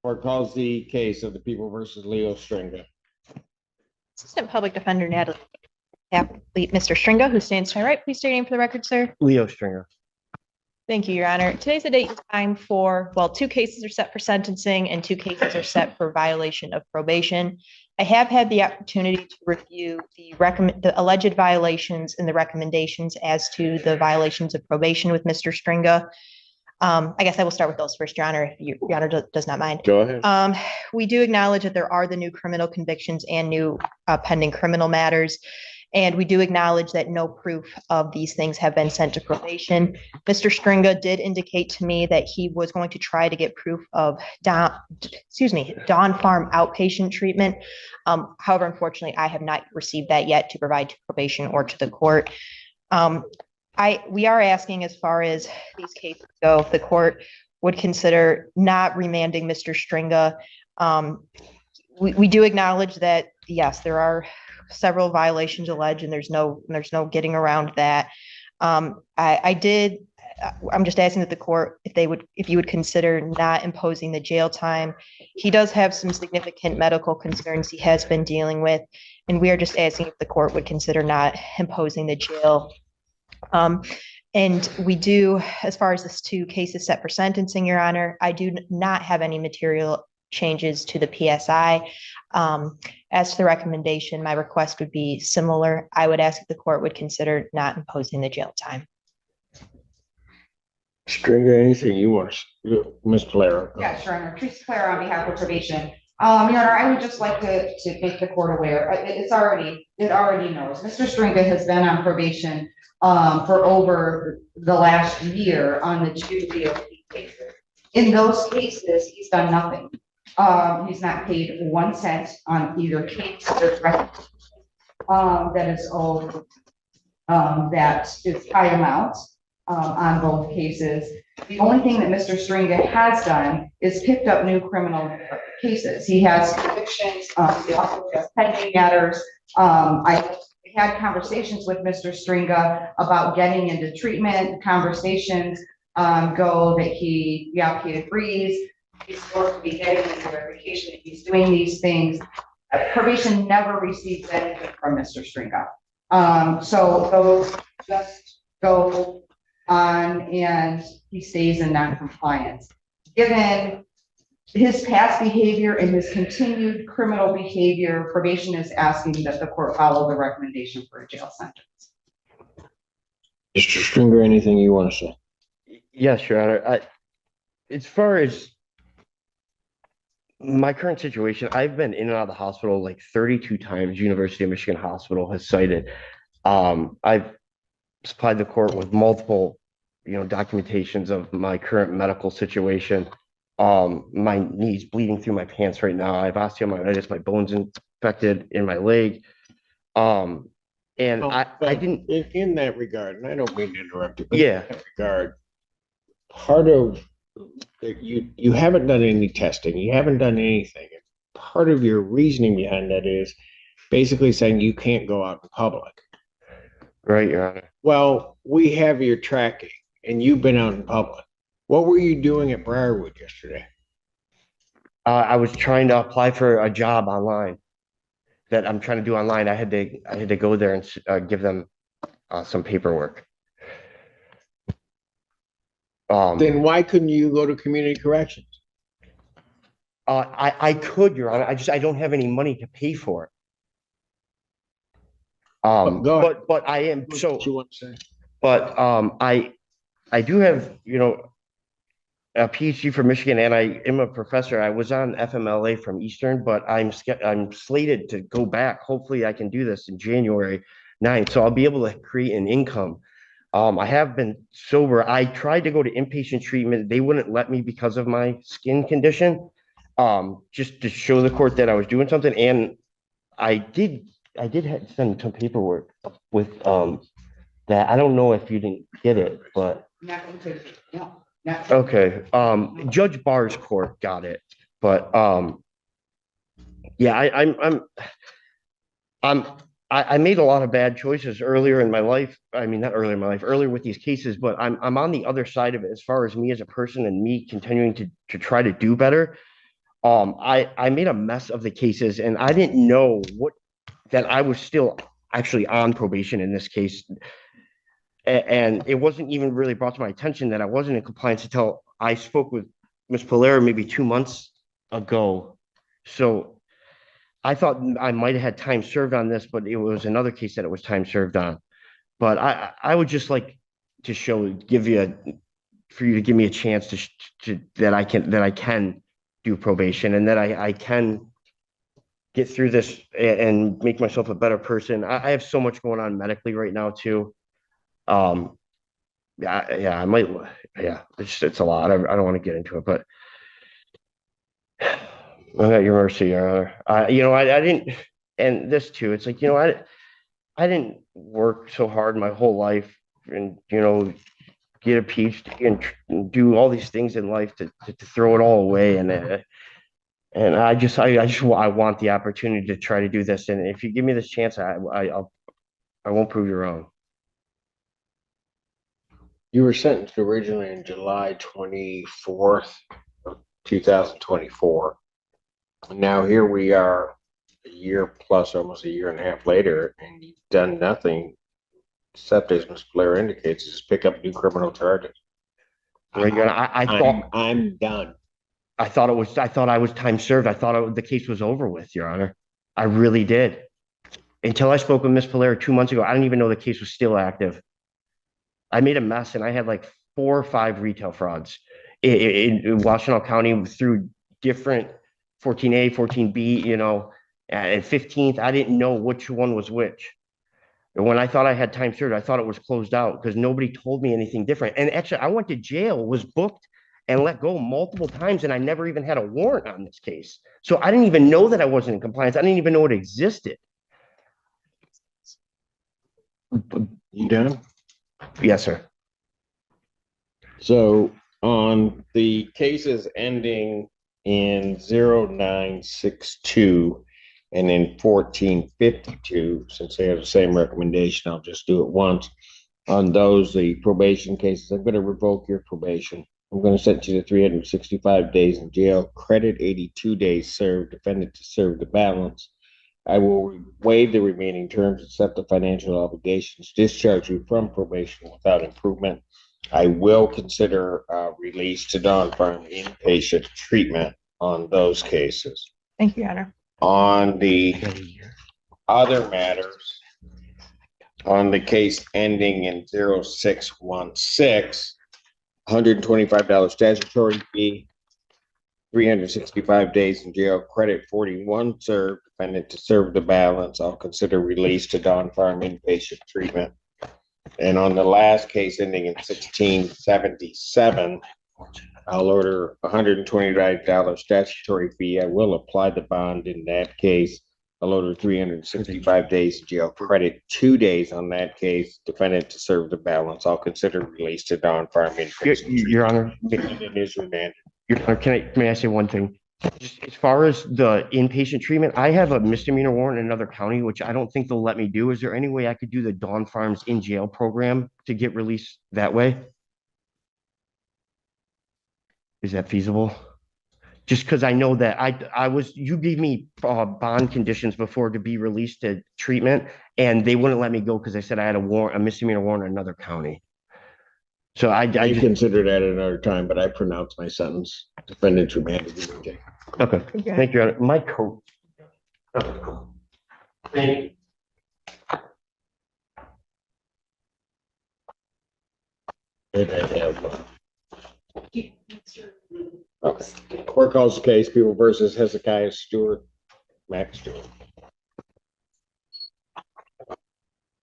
Court calls the case of the people versus Leo Stringa. Assistant Public Defender Natalie, Mr. Stringa, who stands to my right. Please state your name for the record, sir. Leo Stringa. Thank you, Your Honor. Today's the date and time for, well, 2 cases are set for sentencing and 2 cases are set for violation of probation. I have had the opportunity to review the alleged violations and the recommendations as to the violations of probation with Mr. Stringa. I guess I will start with those first, Your Honor, if Your Honor does not mind. Go ahead. We do acknowledge that there are the new criminal convictions and new pending criminal matters. And we do acknowledge that no proof of these things have been sent to probation. Mr. Stringa did indicate to me that he was going to try to get proof of Dawn Farm outpatient treatment. However, unfortunately, I have not received that yet to provide to probation or to the court. We are asking, as far as these cases go, if the court would consider not remanding Mr. Stringa. We do acknowledge that, yes, there are several violations alleged, and there's no getting around that. I'm just asking that the court, if you would consider not imposing the jail time. He does have some significant medical concerns he has been dealing with, and we are just asking if the court would consider not imposing the jail. And we do, as far as this 2 cases set for sentencing, Your Honor, I do not have any material changes to the PSI. As to the recommendation, my request would be similar. I would ask if the court would consider not imposing the jail time. Stringa, anything you want to, Ms. Clara? Yeah, sure, Honor. Teresa Claire on behalf of probation. Your Honor, I would just like to make the court aware. It already knows. Mr. Stringa has been on probation for over the last year on the 2 DOP cases. In those cases, he's done nothing. He's not paid 1 cent on either case that is owed. That is high amount on both cases. The only thing that Mr. Stringa has done is picked up new criminal cases. He has convictions. He also has pending matters. I had conversations with Mr. Stringa about getting into treatment. Conversations go that he agrees. He's supposed to be getting his verification. He's doing these things. Probation never receives anything from Mr. Stringa. So those just go on, and he stays in non-compliance. Given his past behavior and his continued criminal behavior, probation is asking that the court follow the recommendation for a jail sentence. Mr. Stringa, anything you want to say? Yes, Your Honor. As far as my current situation, I've been in and out of the hospital like 32 times. University of Michigan Hospital has cited. I've supplied the court with multiple, documentations of my current medical situation. My knee's bleeding through my pants right now. I have osteomyelitis. My bone's infected in my leg. I didn't. In that regard, and I don't mean to interrupt you. But Yeah. In that regard, part of you haven't done any testing. You haven't done anything. Part of your reasoning behind that is basically saying you can't go out in public. Right, Your Honor. Well, we have your tracking, and you've been out in public. What were you doing at Briarwood yesterday? I was trying to apply for a job online that I'm trying to do online. I had to go there and give them some paperwork. Then why couldn't you go to community corrections? I could, Your Honor. I don't have any money to pay for it. Go ahead. But I am so. What you want to say? But I do have a PhD from Michigan, and I am a professor. I was on FMLA from Eastern, but I'm slated to go back. Hopefully, I can do this in January 9th, so I'll be able to create an income. I have been sober. I tried to go to inpatient treatment. They wouldn't let me because of my skin condition. Just to show the court that I was doing something, and I did send some paperwork with that. I don't know if you didn't get it, but okay. Judge Barr's court got it, but yeah, I made a lot of bad choices earlier in my life. I mean, not earlier in my life, earlier with these cases, but I'm on the other side of it as far as me as a person and me continuing to try to do better. I made a mess of the cases and I didn't know that I was still actually on probation in this case. And it wasn't even really brought to my attention that I wasn't in compliance until I spoke with Ms. Polera maybe 2 months ago. So I thought I might have had time served on this, but it was another case that it was time served on. But I would just like to for you to give me a chance that I can do probation and that I can get through this and make myself a better person. I have so much going on medically right now too. Um, I might, yeah, it's a lot. I don't want to get into it, but I'm at your mercy, Your Honor. I didn't, and this too, it's like, I didn't work so hard my whole life and, get a PhD and do all these things in life to throw it all away. And I want the opportunity to try to do this. And if you give me this chance, I won't prove you wrong. You were sentenced originally in July 24th of 2024. Now here we are a year plus, almost a year and a half later, and you've done nothing except, as Ms. Blair indicates, is pick up new criminal charges. Right, Your Honor, I thought I'm done. I thought I was time served. I thought the case was over with, Your Honor. I really did. Until I spoke with Ms. Polera 2 months ago, I didn't even know the case was still active. I made a mess and I had like 4 or 5 retail frauds in Washtenaw County through different 14A, 14B, and 15th. I didn't know which one was which. And when I thought I had time served, I thought it was closed out because nobody told me anything different. And actually, I went to jail, was booked and let go multiple times, and I never even had a warrant on this case. So I didn't even know that I wasn't in compliance. I didn't even know it existed. You done? Yes, sir. So on the cases ending in 0962 and in 1452, since they have the same recommendation, I'll just do it once. On those, the probation cases, I'm going to revoke your probation. I'm going to sentence you to 365 days in jail, credit 82 days served, defendant to serve the balance. I will waive the remaining terms, accept the financial obligations, discharge you from probation without improvement. I will consider release to Dawn Farm inpatient treatment on those cases. Thank you, Your Honor. On the other matters, on the case ending in 0616, $125 statutory fee, 365 days in jail, credit 41 served, defendant to serve the balance. I'll consider release to Dawn Farm inpatient treatment. And on the last case ending in 1677, I'll order $129 statutory fee. I will apply the bond in that case. I'll order 365 days in jail, credit 2 days on that case, defendant to serve the balance. I'll consider release to Dawn Farm inpatient. Your Honor, It is remanded. Your Honor, may I say one thing? Just as far as the inpatient treatment, I have a misdemeanor warrant in another county, which I don't think they'll let me do. Is there any way I could do the Dawn Farms in jail program to get released that way? Is that feasible? Just because I know that you gave me bond conditions before to be released to treatment, and they wouldn't let me go because they said I had a misdemeanor warrant in another county. So I just consider that at another time, but I pronounce my sentence. Defendant remanded. Okay. Thank you, Your Honor. My coat. Thank you. Okay. Court calls the case, People versus Hezekiah Stewart, Max Stewart.